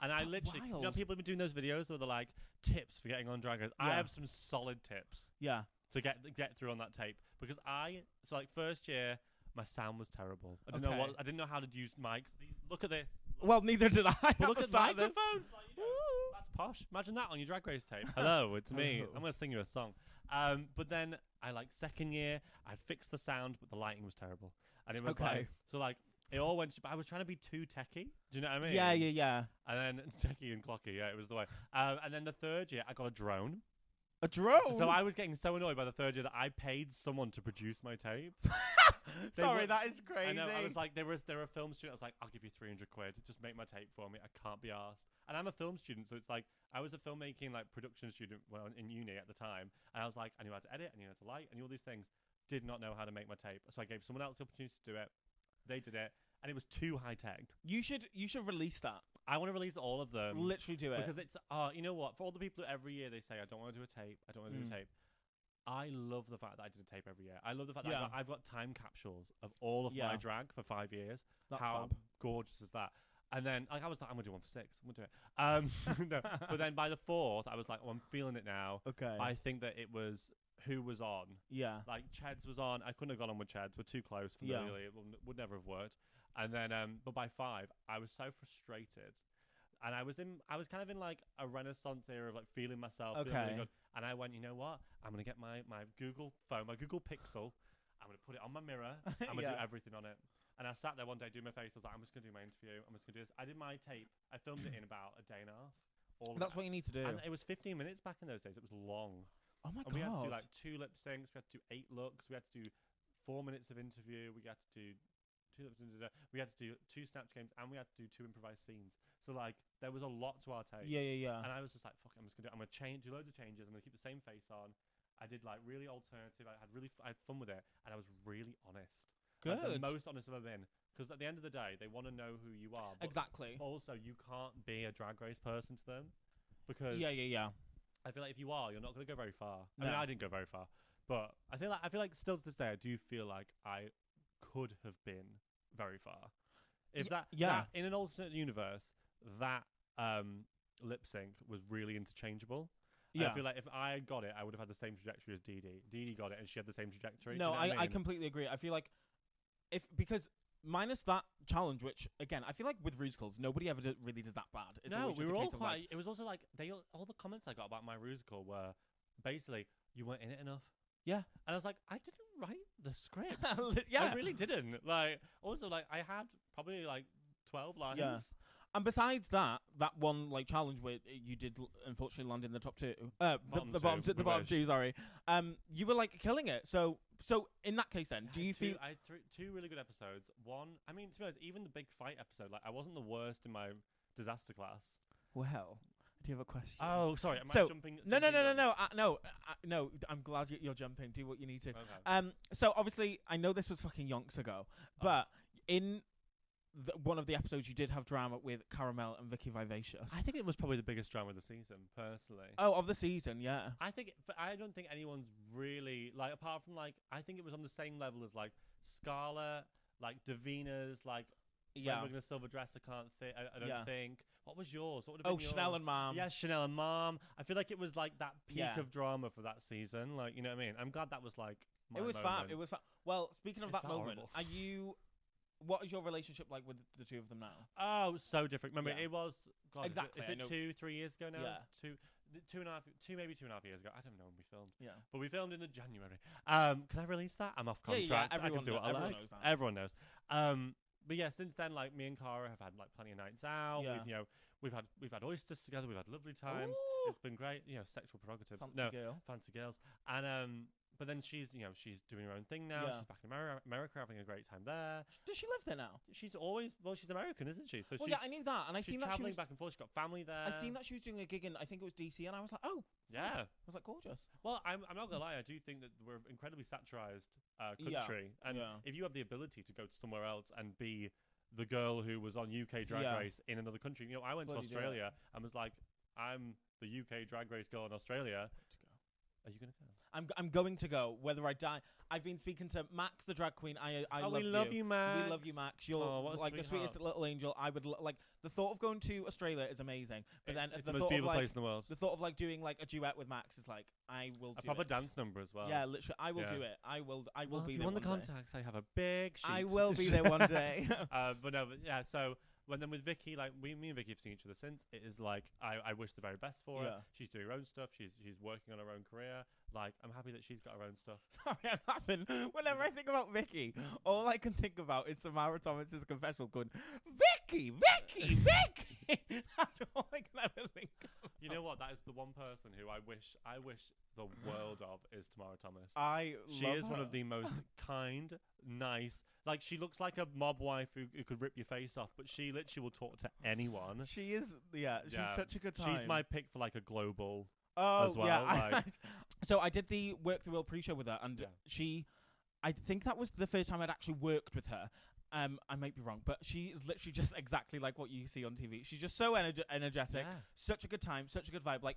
And I literally, people have been doing those videos where they're like, tips for getting on Drag Race. Yeah. I have some solid tips. Yeah. To get through on that tape, because first year my sound was terrible. I didn't know how to use mics. Look at this. Well, neither did I. But look at the microphones. That's posh. Imagine that on your Drag Race tape. Hello, it's me. I'm gonna sing you a song. But then second year I fixed the sound, but the lighting was terrible, and it was it all went. I was trying to be too techie. Do you know what I mean? Yeah. And then techie and clocky. Yeah, it was the way. And then the third year I got a drone. A drone? So I was getting so annoyed by the third year that I paid someone to produce my tape. Sorry, that is crazy. I know. I was like, they were a film student. I was like, I'll give you 300 quid. Just make my tape for me. I can't be arsed. And I'm a film student, so it's like I was a filmmaking production student in uni at the time. And I was like, I knew how to edit, I knew how to light, I knew all these things. Did not know how to make my tape. So I gave someone else the opportunity to do it. They did it. And it was too high tech. You should release that. I want to release all of them. Literally do it. Because it's, you know what? For all the people that every year they say, I don't want to do a tape. I don't want to do a tape. I love the fact that I did a tape every year. I love the fact that I've got time capsules of all of my drag for 5 years. That's How fab. gorgeous is that? And then I was like, I'm going to do one for 6. I'm going to do it. No. But then by the 4th, I was like, I'm feeling it now. Okay. I think that it was who was on. Yeah. Like, Cheds was on. I couldn't have gone on with Cheds. We're too close familiarly. It would never have worked. And then, but by 5, I was so frustrated. And I was kind of in like a renaissance era of like feeling myself, feeling really good. And I went, you know what? I'm gonna get my Google phone, my Google Pixel. I'm gonna put it on my mirror. I'm gonna do everything on it. And I sat there one day doing my face. I was like, I'm just gonna do my interview. I'm just gonna do this. I did my tape. I filmed it in about a day and a half. That's what you need to do. And it was 15 minutes back in those days. It was long. Oh my And we had to do God. like 2 lip syncs. We had to do 8 looks. We had to do 4 minutes of interview. We had to do 2 lip syncs. We had to do 2 snatch games, and we had to do 2 improvised scenes. So like there was a lot to our takes. Yeah. And I was just like, fuck, I'm gonna change, do loads of changes. I'm gonna keep the same face on. I did like really alternative. I had fun with it, and I was really honest. Good. Like, the most honest I've ever been. Because at the end of the day, they want to know who you are. But Exactly. also, you can't be a Drag Race person to them, because Yeah. I feel like if you are, you're not going to go very far. I No. mean, I didn't go very far, but I feel like still to this day, I do feel like I could have been very far. If that in an alternate universe, that lip sync was really interchangeable. Yeah. I feel like if I got it, I would have had the same trajectory as Dee Dee. Dee Dee got it, and she had the same trajectory. No, Do you know what I mean? completely agree. I feel like because minus that challenge, which again I feel like with Rusicals nobody ever really does that bad. It's No, always we just a were all case of, quite. like, It was also like all the comments I got about my musical were basically you weren't in it enough. Yeah. And I was like, I didn't write the script. Yeah. I really didn't. Like, also, like, I had probably like 12 lines. Yeah. And besides that one like challenge where you did unfortunately land in the top 2, the bottom two, sorry. You were like killing it. So in that case, then, do you feel? I had 2 really good episodes. One, I mean, to be honest, even the big fight episode, like, I wasn't the worst in my disaster class. Well, do you have a question? Oh, sorry. Am I jumping? No. No. I'm glad you're jumping. Do what you need to. Okay. So obviously, I know this was fucking yonks ago, but in one of the episodes, you did have drama with Caramel and Vicky Vivacious. I think it was probably the biggest drama of the season, personally. Oh, of the season, yeah. I don't think anyone's really, like, apart from, like, I think it was on the same level as, like, Scarlett, like, Davina's, like, Yeah. we're gonna silver dress. I don't think. What was yours? What would have Oh, been yours? Chanel and Mom. Yeah, Chanel and Mom. I feel like it was like that peak Yeah. of drama for that season. Like, you know what I mean? I'm glad that was like my It was moment. fab. It was fab. Well, speaking of It that felt moment, horrible. what is your relationship like with the 2 of them now? Oh, so different. Remember, Yeah. it was Exactly, Is I it know. 2-3 years ago now? Yeah. Maybe 2.5 years ago. I don't know when we filmed. Yeah. But we filmed in the January. Can I release that? I'm off Yeah, contract. everyone I can do what I everyone like. knows that. Everyone knows. But yeah, since then, like, me and Cara have had like plenty of nights out. Yeah. We've had oysters together. We've had lovely times. Ooh. It's been great. Sexual prerogatives. Fancy girl. Girls. And but then she's doing her own thing now. Yeah. She's back in America, having a great time there. Does she live there now? She's she's American, isn't she? So Well, she's, yeah, I knew that, and I she's seen that she traveling was. back and forth. She's got family there. I seen that she was doing a gig in, I think it was DC, and I was like, oh, Yeah. I was like, gorgeous. Well, I'm not gonna lie. I do think that we're incredibly satirized country, and if you have the ability to go to somewhere else and be the girl who was on UK Drag Yeah. Race in another country, I went Bloody to do it. Australia and was like, I'm the UK Drag Race girl in Australia. Are you gonna go? I'm going to go, whether I die. I've been speaking to Max, the drag queen. I we love you, Max. We love you, Max. You're what a like the sweetheart. sweetest little angel. I would like the thought of going to Australia is amazing, but then It's the the most thought of beautiful like place in the world. the thought of like doing like a duet with Max is like I will A do proper it. dance number as well. Yeah, literally, I will Yeah. do it. I will Well, be if you there want the one day. contacts, I have a big sheet. I will be there one day. But yeah. So then with Vicky, like me and Vicky have seen each other since. It is like I wish the very best for her. Yeah. She's doing her own stuff. She's working on her own career. Like, I'm happy that she's got her own stuff. Sorry, I'm laughing. Whenever I think about Vicky, all I can think about is Samara Thomas's confessional going, Vicky. That's all I can ever think of. You know what? That is the one person who I wish the world of is Tamara Thomas. She love is one her. of the most kind, nice. Like, she looks like a mob wife who could rip your face off, but she literally will talk to anyone. She is, she's such a good time. She's my pick for like a global. Oh, as well, yeah. like- So I did the Work the World pre-show with her, and I think that was the first time I'd actually worked with her. I might be wrong, but she is literally just exactly like what you see on TV. She's just so energetic, Yeah. such a good time, such a good vibe. Like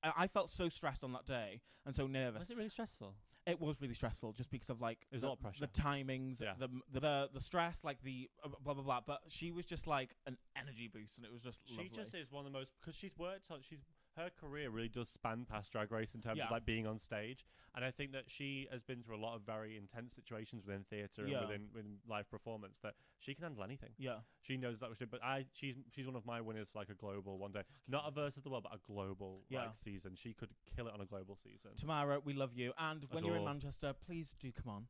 I felt so stressed on that day and so nervous. Was it really stressful? It was really stressful, just because of like It was a lot of pressure. the timings, Yeah. the stress, like the blah blah blah. But she was just like an energy boost, and it was just lovely. She just is one of the most, because she's worked on, her career really does span past Drag Race in terms Yeah. of like being on stage, and I think that she has been through a lot of very intense situations within theatre Yeah. and within live performance, that she can handle anything. Yeah. She knows that. But she's one of my winners for like a global one day, not a versus the world, but a global like season. She could kill it on a global season. Tamara, we love you, and when you're in Adore. Manchester, please do come on.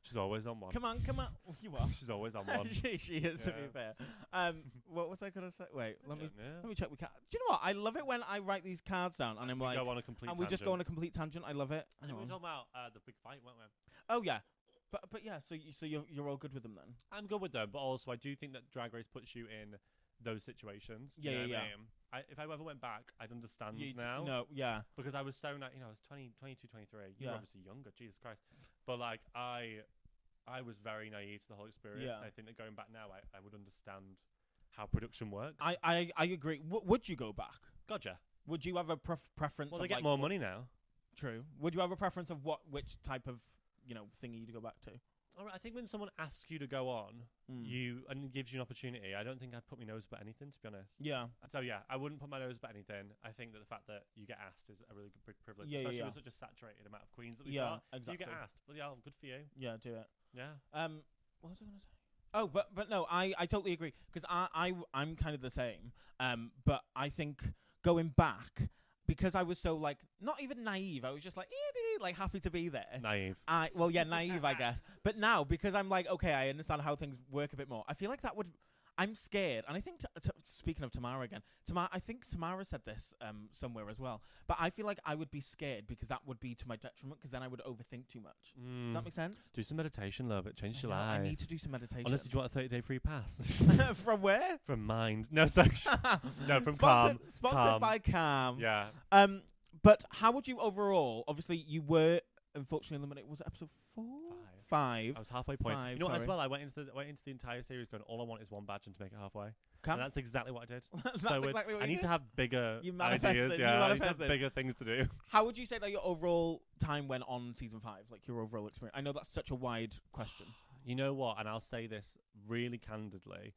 She's always on one. Come on. You are. She's always on one. she is, to be fair. What was I going to say? Wait, let me check. Do you know what? I love it when I write these cards down and I'm like, go on a complete and we just go on a complete tangent. I love it. And then we were talking about the big fight, weren't we? Oh yeah, but yeah. So you're all good with them then? I'm good with them, but also I do think that Drag Race puts you in those situations. Do you know what I mean? If I ever went back, I'd understand now. No, yeah. Because I was so, I was 22, 23. You were obviously younger, Jesus Christ. But like, I was very naive to the whole experience. Yeah. I think that going back now, I would understand how production works. I agree. Would you go back? Gotcha. Would you have a preference? Well, they of get more money now. True. Would you have a preference of which type of thingy to go back to? All right, I think when someone asks you to go on, and gives you an opportunity, I don't think I'd put my nose about anything, to be honest. Yeah. So yeah, I wouldn't put my nose about anything. I think that the fact that you get asked is a really good privilege, Yeah, especially yeah. with such a saturated amount of queens that we've got. Exactly. You get asked, but yeah, good for you. Yeah, do it. Yeah. What was I going to say? Oh, but no, I totally agree because I'm kind of the same. But I think going back, because I was so like not even naive, I was just like happy to be there. Naive. Naive, I guess. But now because I'm like, okay, I understand how things work a bit more. I feel like that would. I'm scared, and I think speaking of Tamara again, I think Tamara said this somewhere as well. But I feel like I would be scared because that would be to my detriment because then I would overthink too much. Does that make sense? Do some meditation, love. It changes your life. I need to do some meditation. Honestly, do you want a 30-day free pass? From where? From Mind. No, sorry. No, from Calm. Sponsored by Calm. Yeah. But how would you overall? Obviously, you were unfortunately eliminated. Was it episode 4? 5. I was halfway point. 5, you know what? As sorry. well, I went into the entire series going, all I want is one badge and to make it halfway. Calm? And that's exactly what I did. That's so exactly what I you need did? to have bigger You manifested. ideas. You Yeah, I need to have manifested. bigger things to do. How would you say that your overall time went on season 5? Like your overall experience? I know that's such a wide question. You know what? And I'll say this really candidly.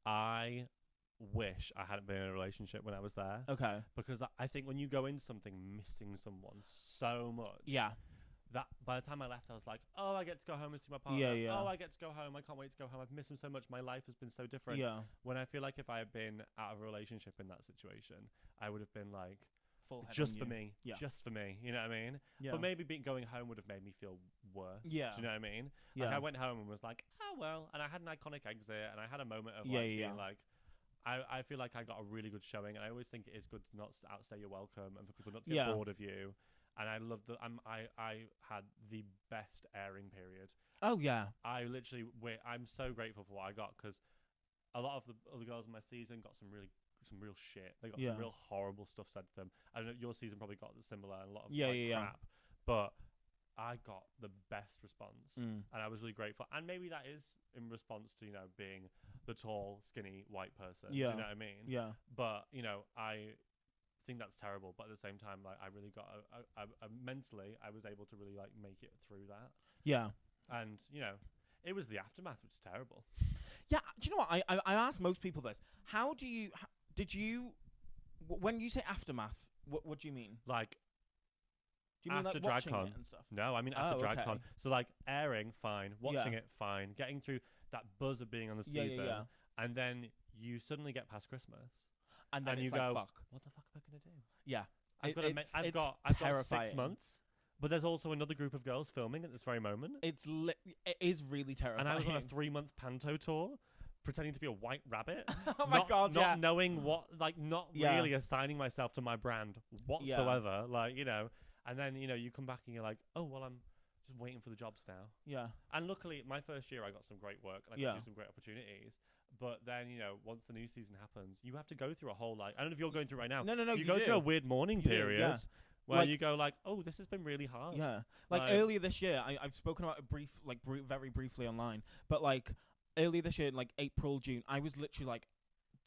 I wish I hadn't been in a relationship when I was there. Okay. Because I think when you go in something missing someone so much. Yeah. That by the time I left, I was like, oh, I get to go home and see my partner. Yeah. Oh, I get to go home. I can't wait to go home. I've missed him so much. My life has been so different. Yeah. When I feel like if I had been out of a relationship in that situation, I would have been like, Full head just on for you. me. Yeah. Just for me. You know what I mean? Yeah. But maybe going home would have made me feel worse. Yeah. Do you know what I mean? Yeah. Like I went home and was like, oh, well. And I had an iconic exit and I had a moment of being like, I feel like I got a really good showing. And I always think it is good to not outstay your welcome and for people not to get bored of you. And I love that. I had the best airing period. Oh yeah. I'm so grateful for what I got because a lot of the other girls in my season got some real shit. They got some real horrible stuff said to them. I don't know. Your season probably got similar and a lot of crap. But I got the best response, and I was really grateful. And maybe that is in response to being the tall, skinny white person. Yeah. Do you know what I mean? Yeah. But I think that's terrible, but at the same time, like I really got mentally, I was able to really like make it through that. Yeah. And it was the aftermath, which is terrible. Yeah. Do you know what? I ask most people this. How did you when you say aftermath? What do you mean? Like do you mean after like watching DragCon it and stuff? No, I mean after DragCon. Okay. So like airing, fine. Watching it, fine. Getting through that buzz of being on the season, and then you suddenly get past Christmas. And then you it's go, like, fuck. What the fuck am I gonna do? Yeah, I've got 6 months, but there's also another group of girls filming at this very moment. It is really terrifying. And I was on a 3-month panto tour, pretending to be a white rabbit. Oh my god! Not knowing what, like, not really assigning myself to my brand whatsoever. Like, and then you come back and you're like, oh well, I'm just waiting for the jobs now. Yeah. And luckily, my first year, I got some great work and I got to do some great opportunities. But then, once the new season happens, you have to go through a whole, like, I don't know if you're going through right now. No. You go through a weird mourning period where like, you go like, oh, this has been really hard. Yeah. Like earlier this year, I've spoken about it very briefly online. But like earlier this year, like April, June, I was literally like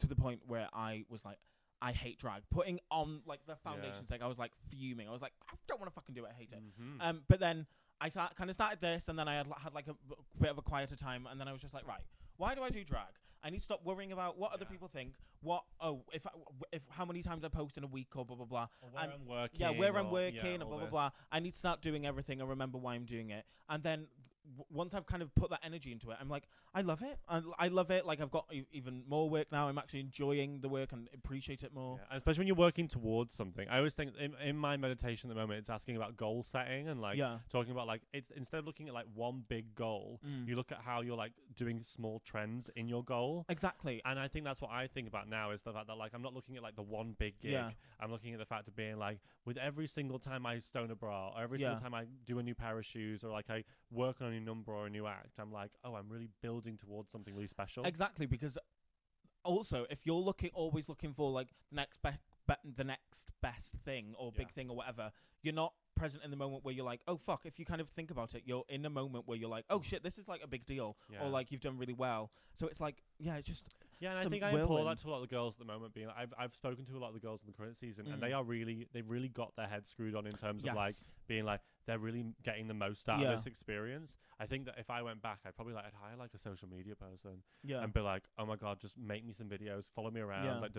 to the point where I was like, I hate drag. Putting on like the foundations, like I was like fuming. I was like, I don't want to fucking do it. I hate it. But then I kind of started this, and then I had like a bit of a quieter time, and then I was just like, right, why do I do drag? I need to stop worrying about what other people think. If how many times I post in a week or blah blah blah. Or where I'm working. Yeah, where I'm working and blah blah this. blah. I need to start doing everything and remember why I'm doing it. And then once I've kind of put that energy into it, I'm like, I love it. I love it. Like I've got even more work now. I'm actually enjoying the work and appreciate it more. Yeah, especially when you're working towards something. I always think in my meditation at the moment, it's asking about goal setting and like talking about like it's instead of looking at like one big goal, you look at how you're like doing small trends in your goal. Exactly. And I think that's what I think about now is the fact that like I'm not looking at like the one big gig. Yeah. I'm looking at the fact of being like with every single time I stone a bra or every single time I do a new pair of shoes or like I work on a new number or a new act, I'm like, oh, I'm really building towards something really special. Exactly, because also if you're always looking for like the next best thing or big thing or whatever, you're not present in the moment where you're like, oh fuck. If you kind of think about it, you're in a moment where you're like, oh shit, this is like a big deal, or like you've done really well. So it's like, it's just and I think I implore that to a lot of the girls at the moment. Being like, I've spoken to a lot of the girls in the current season, and they've really got their heads screwed on in terms of like being like they're really getting the most out of this experience. I think that if I went back, I'd probably I'd hire like a social media person and be like, oh my god, just make me some videos, follow me around, like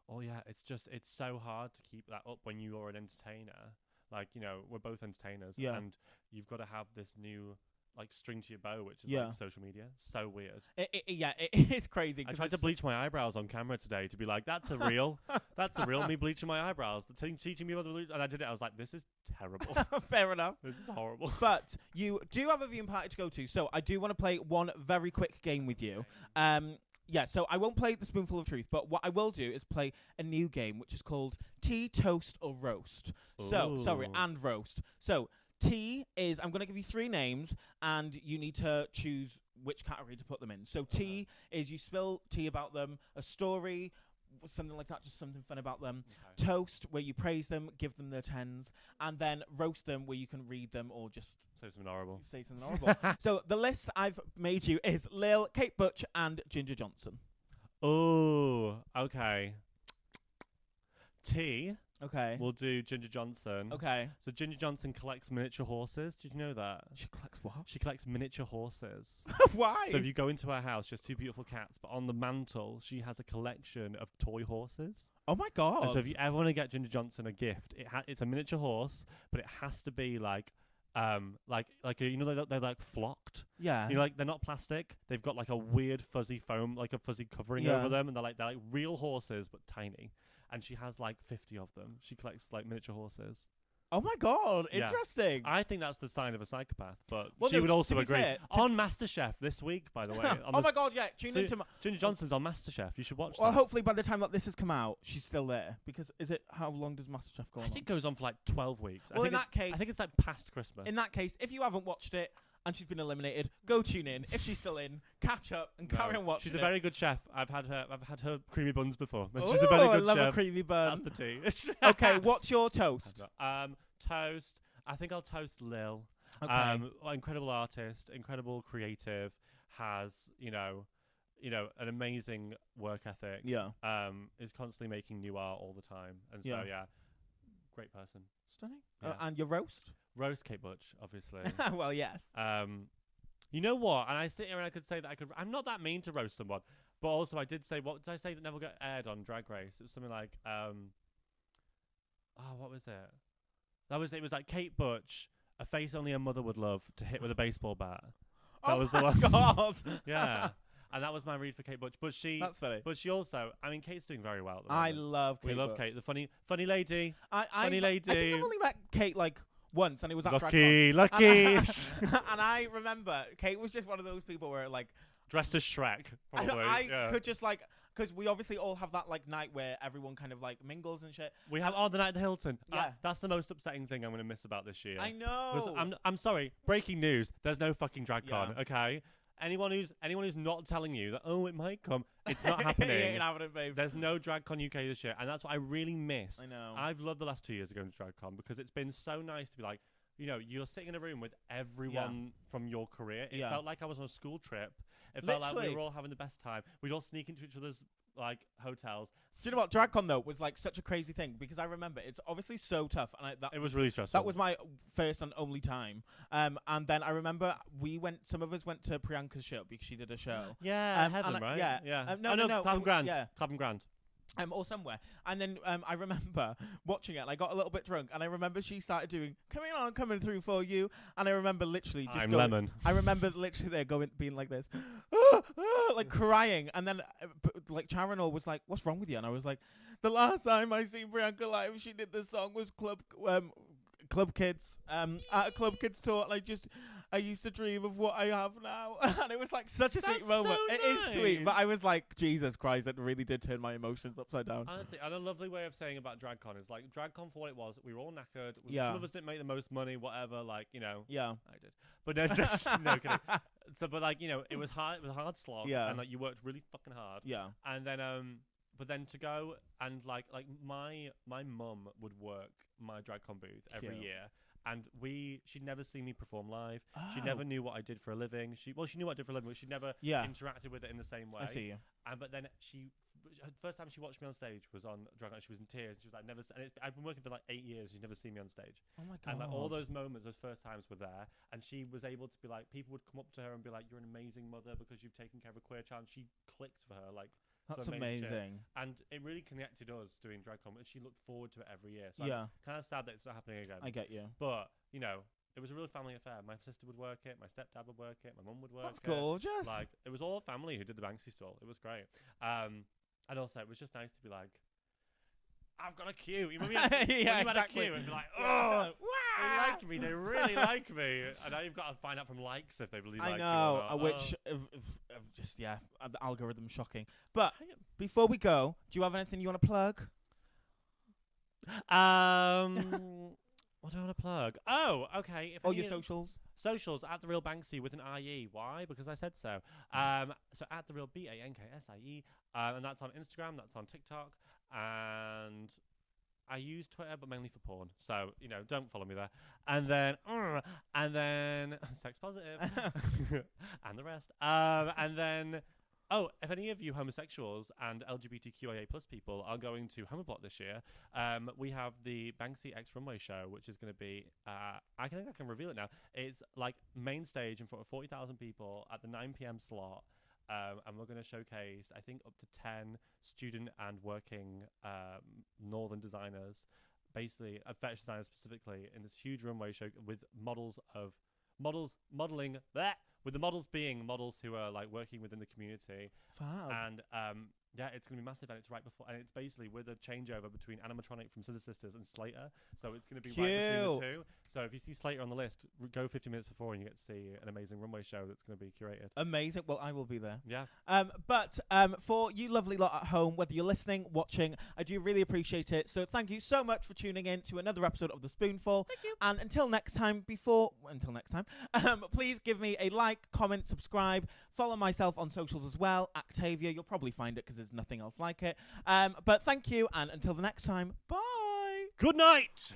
oh yeah, it's so hard to keep that up when you are an entertainer. Like, you know, we're both entertainers, and you've got to have this new like string to your bow, which is like social media. So weird. It is crazy. I tried to bleach my eyebrows on camera today to be like, that's a real me bleaching my eyebrows. The teaching me what to bleach, and I did it. I was like, this is terrible. Fair enough. This is horrible. But you do have a viewing party to go to, so I do want to play one very quick game with you. So I won't play the Spoonful of Truth, but what I will do is play a new game, which is called Tea, Toast, or Roast. And Roast. So tea is, I'm going to give you 3 names, and you need to choose which category to put them in. So tea is you spill tea about them, a story, something like that, just something fun about them. Okay. Toast, where you praise them, give them their 10s, and then roast them, where you can read them or just say something horrible. So the list I've made you is Lil, Kate Butch, and Ginger Johnson. Oh, okay. Tea. Okay. We'll do Ginger Johnson. Okay. So Ginger Johnson collects miniature horses. Did you know that? She collects what? She collects miniature horses. Why? So if you go into her house, she has 2 beautiful cats, but on the mantle, she has a collection of toy horses. Oh my god. And so if you ever want to get Ginger Johnson a gift, it's a miniature horse, but it has to be like you know, they're like flocked. Yeah. You know, like they're not plastic. They've got like a weird fuzzy foam, like a fuzzy covering over them, and they're like real horses but tiny. And she has like 50 of them. She collects like miniature horses. Oh my god, interesting. I think that's the sign of a psychopath, but she would also agree. On MasterChef this week, by the way. Oh my god, tune into Ginger Johnson's on MasterChef. You should watch that. Well, hopefully by the time that this has come out, she's still there. Because how long does MasterChef go on? I think it goes on for like 12 weeks. Well, in that case, I think it's like past Christmas. In that case, if you haven't watched it and she's been eliminated, go tune in. If she's still in, catch up and carry on watching. She's a very good chef. I've had her creamy buns before. Ooh, she's a very good I love chef. a creamy bun. That's the tea. Okay, what's your toast? Toast. I think I'll toast Lil. Okay. Incredible artist, incredible creative, has an amazing work ethic. Yeah. Is constantly making new art all the time, and so great person. Stunning. Yeah. And your roast? Roast Kate Butch, obviously. Well, yes. You know what? And I sit here and I could say that I'm not that mean to roast someone, but also I did say, what did I say that never got aired on Drag Race? It was something like, what was it? It was like Kate Butch, a face only a mother would love to hit with a baseball bat. That was the one. God. Yeah. And that was my read for Kate Butch. But that's funny. But she also, I mean, Kate's doing very well at the I moment. love Kate. We love Kate, the funny lady. Funny lady. I think I've only met Kate like once, and it was at Lucky. And I remember Kate was just one of those people where like dressed as Shrek. Probably. I could just like. Because we obviously all have that like night where everyone kind of like mingles and shit. We have the night at the Hilton. Yeah. That's the most upsetting thing I'm going to miss about this year. I know. I'm sorry. Breaking news. There's no fucking DragCon. Okay. Anyone who's not telling you that it might come, it's not happening. It ain't happening, babe. There's no DragCon UK this year, and that's what I really miss. I know. I've loved the last 2 years of going to DragCon because it's been so nice to be like, you're sitting in a room with everyone from your career. It felt like I was on a school trip. It felt like we were all having the best time. We'd all sneak into each other's like hotels. Do you know what? DragCon though was like such a crazy thing because I remember it's obviously so tough, and it was really stressful. That was my first and only time. And then I remember some of us went to Priyanka's show because she did a show. Yeah, Heaven, right? Yeah. No, Clapham Grand. Yeah. Clapham Grand. or somewhere. And then I remember watching it, and I got a little bit drunk, and I remember she started doing "Coming On, Coming Through For You," and I remember literally just I'm going, Lemon. I remember literally there going, being like this, like crying, and then like Charanol was like, "What's wrong with you?" And I was like, "The last time I seen Priyanka live, she did this song was Club Kids, at a Club Kids tour, and I used to dream of what I have now." And it was like such a sweet That's moment. so It is sweet, but nice. I was like, Jesus Christ, it really did turn my emotions upside down. Honestly, and a lovely way of saying about DragCon is like DragCon for what it was. We were all knackered. Yeah. Some of us didn't make the most money, whatever. Like, you know, Yeah. I did, but no, just no kidding. So, but like, you know, it was hard. It was a hard slog. Yeah. And like, you worked really fucking hard. Yeah. And then, but then to go and like my mum would work my DragCon booth every Cute. year. And she'd never seen me perform live. She Oh. never knew what I did for a living. She knew what I did for a living, but she never Yeah. interacted with it in the same way. I see you. And but then her first time she watched me on stage was on DragCon. She was in tears. She was like, "Never." I've been working for like 8 years. She's never seen me on stage. Oh my God. And like all those moments, those first times were there. And she was able to be like, people would come up to her and be like, "You're an amazing mother because you've taken care of a queer child." And she clicked for her like. That's some amazing shit. amazing. And it really connected us doing DragCon, and she looked forward to it every year. So Yeah. I'm kind of sad that it's not happening again. I get you. But you know, it was a real family affair. My sister would work it, my stepdad would work it, my mum would work That's it. gorgeous. Like it was all family who did the Banksy stall. It was great. And also it was just nice to be like, I've got a queue. You remember Yeah, when you had a exactly. queue and be like, oh, they Wow. like me. They really like me. And now you've got to find out from likes if they really like I you know, or not. which just the algorithm shocking. But before we go, do you have anything you want to plug? What do I want to plug? Oh, okay. If All any your socials. Socials at the real Banksy with an IE. Why? Because I said so. So at the real BANKSIE, and that's on Instagram. That's on TikTok, and I use Twitter, but mainly for porn. So you know, don't follow me there. And then sex positive, and the rest. And then. Oh, if any of you homosexuals and LGBTQIA+ people are going to Homoblock this year, we have the Banksy X Runway show, which is going to be, I think I can reveal it now. It's like main stage in front of 40,000 people at the 9 p.m. slot. And we're going to showcase, I think, up to 10 student and working northern designers, basically, fetish designers specifically, in this huge runway show with modeling that. With the models being models who are like working within the community. Fab. And yeah, it's going to be massive, and it's right before, and it's basically with a changeover between Animatronic from Scissor Sisters and Slater, so it's going to be right between the two. So if you see Slater on the list, go 50 minutes before and you get to see an amazing runway show that's going to be curated. Amazing. Well, I will be there. Yeah. But for you lovely lot at home, whether you're listening, watching, I do really appreciate it. So thank you so much for tuning in to another episode of The Spoonful. Thank you. And until next time, please give me a like, comment, subscribe, follow myself on socials as well, Actavia. You'll probably find it because there's nothing else like it. But thank you, and until the next time, bye. Good night.